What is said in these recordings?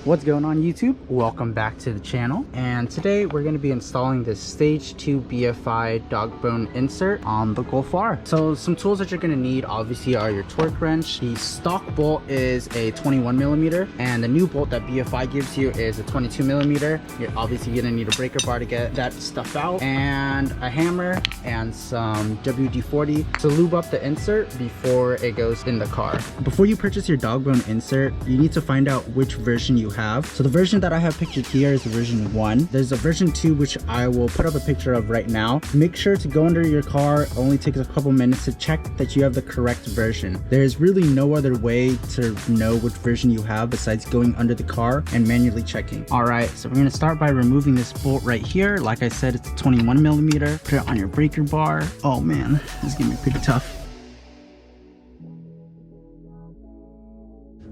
What's going on YouTube? Welcome back to the channel, and today we're going to be installing this stage 2 BFI Dogbone insert on the Golf R. So some tools that you're going to need obviously are your torque wrench. The stock bolt is a 21mm, and the new bolt that BFI gives you is a 22mm. You're obviously going to need a breaker bar to get that stuff out, and a hammer and some WD-40 to lube up the insert before it goes in the car. Before you purchase your Dogbone insert, you need to find out which version you have. So the version that I have pictured here is the version 1. There's a version 2 which I will put up a picture of right now. Make sure to go under your car. It only takes a couple minutes to check that you have the correct version. There's really no other way to know which version you have besides going under the car and manually checking. Alright, so we're going to start by removing this bolt right here. Like I said, it's a 21mm. Put it on your breaker bar. Oh man, this is going to be pretty tough.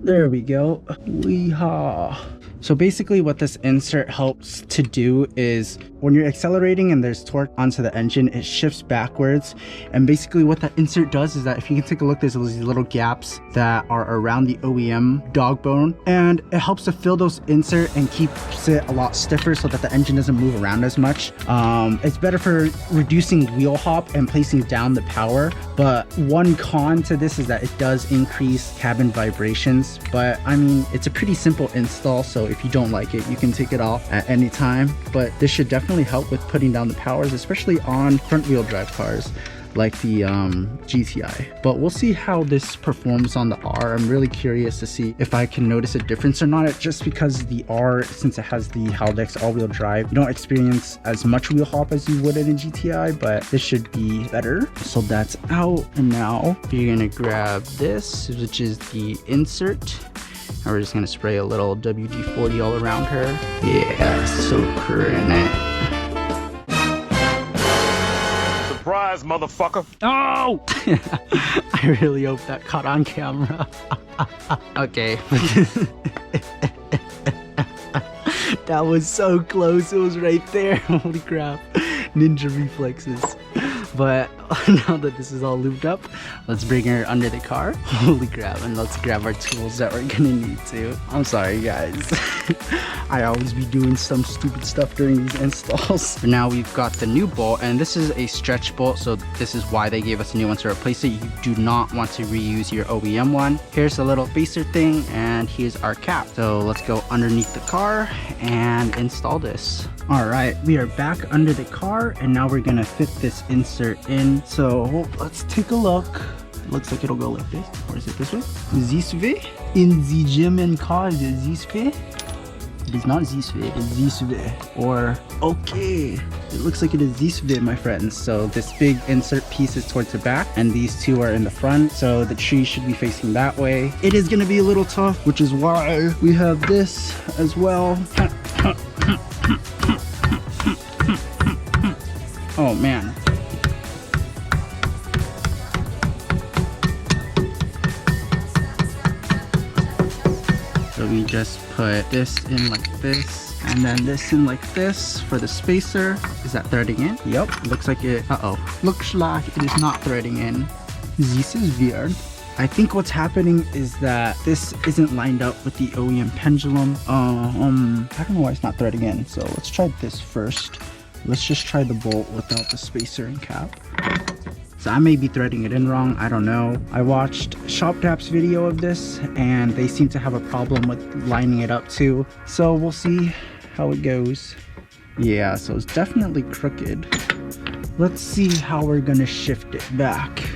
There we go. Weehaw. So basically what this insert helps to do is when you're accelerating and there's torque onto the engine, it shifts backwards. And basically what that insert does is that if you can take a look, there's these little gaps that are around the OEM Dogbone, and it helps to fill those insert and keeps it a lot stiffer so that the engine doesn't move around as much. It's better for reducing wheel hop and placing down the power, but one con to this is that it does increase cabin vibrations. But I mean, it's a pretty simple install, so if you don't like it, you can take it off at any time. But this should definitely help with putting down the powers, especially on front wheel drive cars like the GTI. But we'll see how this performs on the R. I'm really curious to see if I can notice a difference or not, just because the R, since it has the Haldex all-wheel drive, you don't experience as much wheel hop as you would in a GTI, but this should be better. So that's out, and now you're gonna grab this, which is the insert, and we're just gonna spray a little WD-40 all around her. Yeah, soak her in it. Surprise, motherfucker. Oh! I really hope that caught on camera. Okay. That was so close. It was right there. Holy crap. Ninja reflexes. But now that this is all lubed up, let's bring her under the car. Holy crap, and let's grab our tools that we're gonna need to. I'm sorry guys. I always be doing some stupid stuff during these installs. For now we've got the new bolt, and this is a stretch bolt, so this is why they gave us a new one to replace it. You do not want to reuse your OEM one. Here's a little facer thing, and here's our cap. So let's go underneath the car and install this. Alright, we are back under the car, and now we're gonna fit this insert in. So let's take a look. It looks like it'll go like this. Or is it this way? This way? In the German car, is it this way? It is not this way, it's this way. Or, okay, it looks like it is this way, my friends. So this big insert piece is towards the back, and these two are in the front. So the tree should be facing that way. It is gonna be a little tough, which is why we have this as well. Oh man. So we just put this in like this, and then this in like this for the spacer. Is that threading in? Yep, looks like it. Looks like it is not threading in. This is weird. I think what's happening is that this isn't lined up with the OEM pendulum. I don't know why it's not threading in. So let's try this first. Let's just try the bolt without the spacer and cap. So I may be threading it in wrong, I don't know. I watched ShopDap's video of this, and they seem to have a problem with lining it up too. So we'll see how it goes. Yeah, so it's definitely crooked. Let's see how we're gonna shift it back.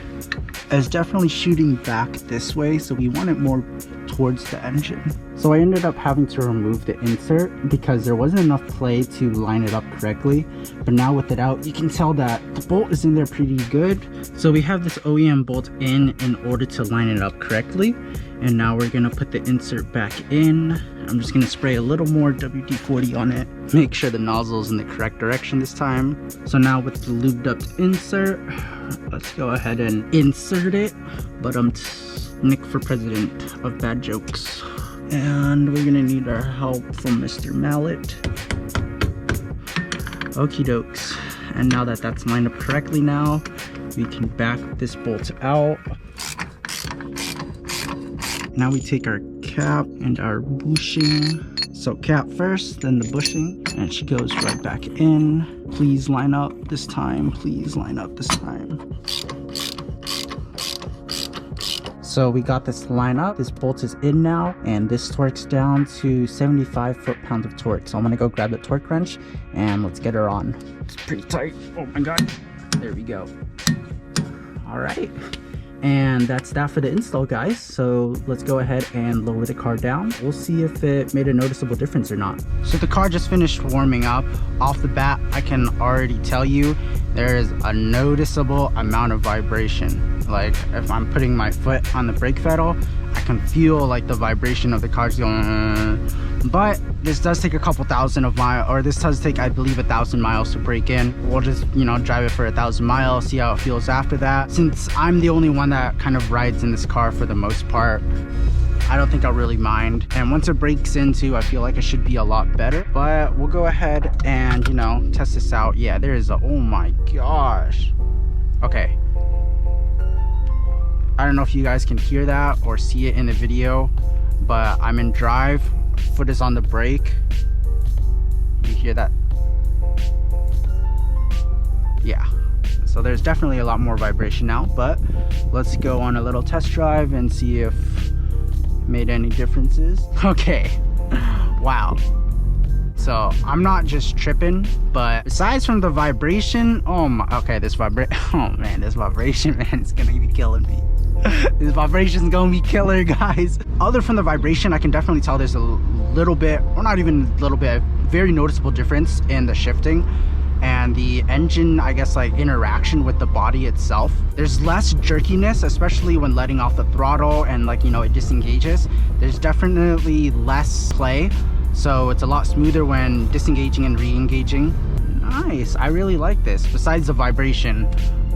It's definitely shooting back this way, so we want it more towards the engine. So I ended up having to remove the insert because there wasn't enough play to line it up correctly. But now with it out, you can tell that the bolt is in there pretty good. So we have this OEM bolt in order to line it up correctly. And now we're gonna put the insert back in. I'm just gonna spray a little more WD-40 on it. Make sure the nozzle is in the correct direction this time. So now with the lubed up insert, let's go ahead and insert it. But Nick for president of bad jokes. And we're gonna need our help from Mr. Mallet. Okie dokes. And now that that's lined up correctly now, we can back this bolt out. Now we take our cap and our bushing So cap first, then the bushing, and she goes right back in. Please line up this time. Please line up this time. So we got this line up. This bolt is in now, and this torque's down to 75 foot-pounds of torque. So I'm gonna go grab the torque wrench and let's get her on. It's pretty tight. Oh my god. There we go. All right. And that's that for the install, guys. So let's go ahead and lower the car down. We'll see if it made a noticeable difference or not. So the car just finished warming up. Off the bat, I can already tell you there is a noticeable amount of vibration. Like if I'm putting my foot on the brake pedal, I can feel like the vibration of the car's going, but this does take a couple thousand of miles, or this does take, I believe, 1,000 miles to break in. We'll just, you know, drive it for 1,000 miles, see how it feels after that. Since I'm the only one that kind of rides in this car for the most part, I don't think I'll really mind. And once it breaks into, I feel like it should be a lot better. But we'll go ahead and, you know, test this out. Yeah, there is a, oh my gosh. Okay. I don't know if you guys can hear that or see it in the video, but I'm in drive, foot is on the brake. You hear that? Yeah, so there's definitely a lot more vibration now, but let's go on a little test drive and see if it made any differences. Okay, wow. So I'm not just tripping, but aside from the vibration, oh my, okay, this vibration, man, it's gonna be killing me. This vibration's gonna be killer, guys. Other from the vibration, I can definitely tell there's a little bit, or not even a little bit, very noticeable difference in the shifting and the engine, I guess, like interaction with the body itself. There's less jerkiness, especially when letting off the throttle and, like, you know, it disengages. There's definitely less play, so it's a lot smoother when disengaging and re-engaging. Nice, I really like this, besides the vibration,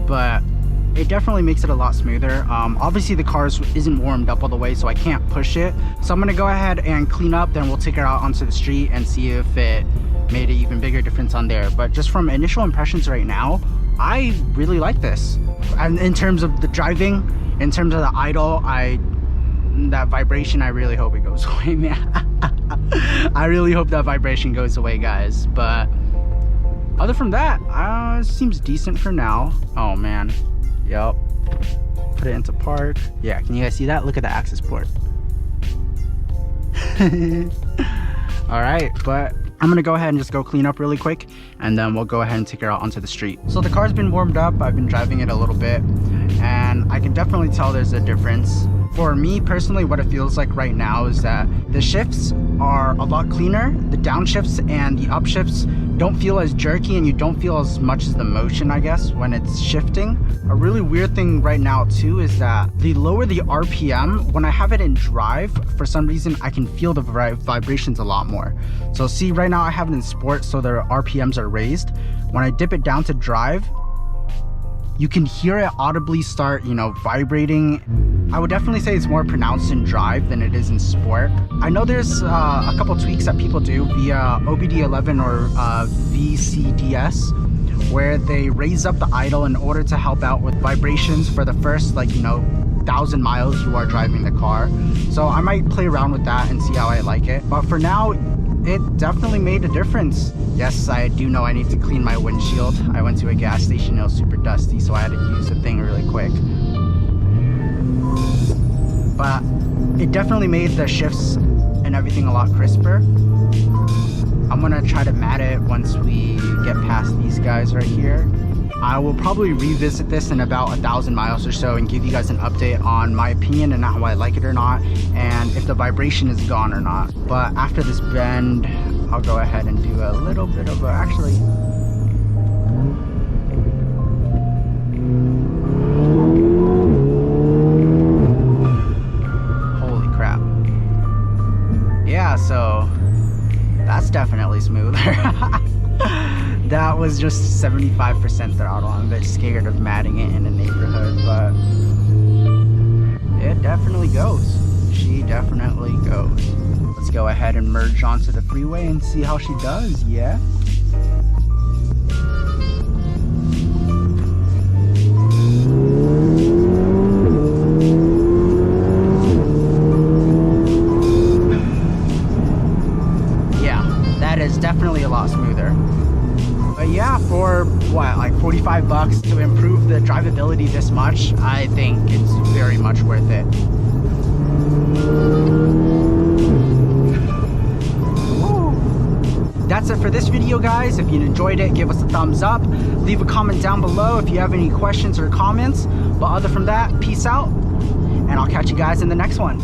but it definitely makes it a lot smoother. Obviously the car isn't warmed up all the way, so I can't push it. So I'm gonna go ahead and clean up, then we'll take her out onto the street and see if it made an even bigger difference on there. But just from initial impressions right now, I really like this. And in terms of the driving, in terms of the idle, that vibration, I really hope it goes away, man. I really hope that vibration goes away, guys. But other from that, it seems decent for now. Oh man. Yep. Put it into park. Yeah, can you guys see that? Look at the access port. All right, but I'm gonna go ahead and just go clean up really quick, and then we'll go ahead and take her out onto the street. So the car's been warmed up. I've been driving it a little bit, and I can definitely tell there's a difference. For me personally, what it feels like right now is that the shifts are a lot cleaner. The downshifts and the upshifts don't feel as jerky, and you don't feel as much as the motion, I guess, when it's shifting. A really weird thing right now too is that the lower the RPM, when I have it in drive, for some reason I can feel the vibrations a lot more. So see, right now I have it in sport, so the RPMs are raised. When I dip it down to drive, you can hear it audibly start, you know, vibrating. I would definitely say it's more pronounced in drive than it is in sport. I know there's a couple tweaks that people do via OBD11 or VCDS, where they raise up the idle in order to help out with vibrations for the first, like, you know, 1,000 miles you are driving the car. So I might play around with that and see how I like it. But for now, it definitely made a difference. Yes, I do know I need to clean my windshield. I went to a gas station, it was super dusty, so I had to use the thing really quick. But it definitely made the shifts and everything a lot crisper. I'm gonna try to mat it once we get past these guys right here. I will probably revisit this in about 1,000 miles or so and give you guys an update on my opinion and how I like it or not, and if the vibration is gone or not. But after this bend, I'll go ahead and do a little bit of actually, holy crap. Yeah, so that's definitely smoother. That was just 75% throttle. I'm a bit scared of matting it in the neighborhood, but it definitely goes. She definitely goes. Let's go ahead and merge onto the freeway and see how she does, yeah? that is definitely a lot smoother. But yeah, for what, like 45 bucks to improve the drivability this much, I think it's very much worth it. That's it for this video, guys. If you enjoyed it, give us a thumbs up. Leave a comment down below if you have any questions or comments. But other from that, peace out, and I'll catch you guys in the next one.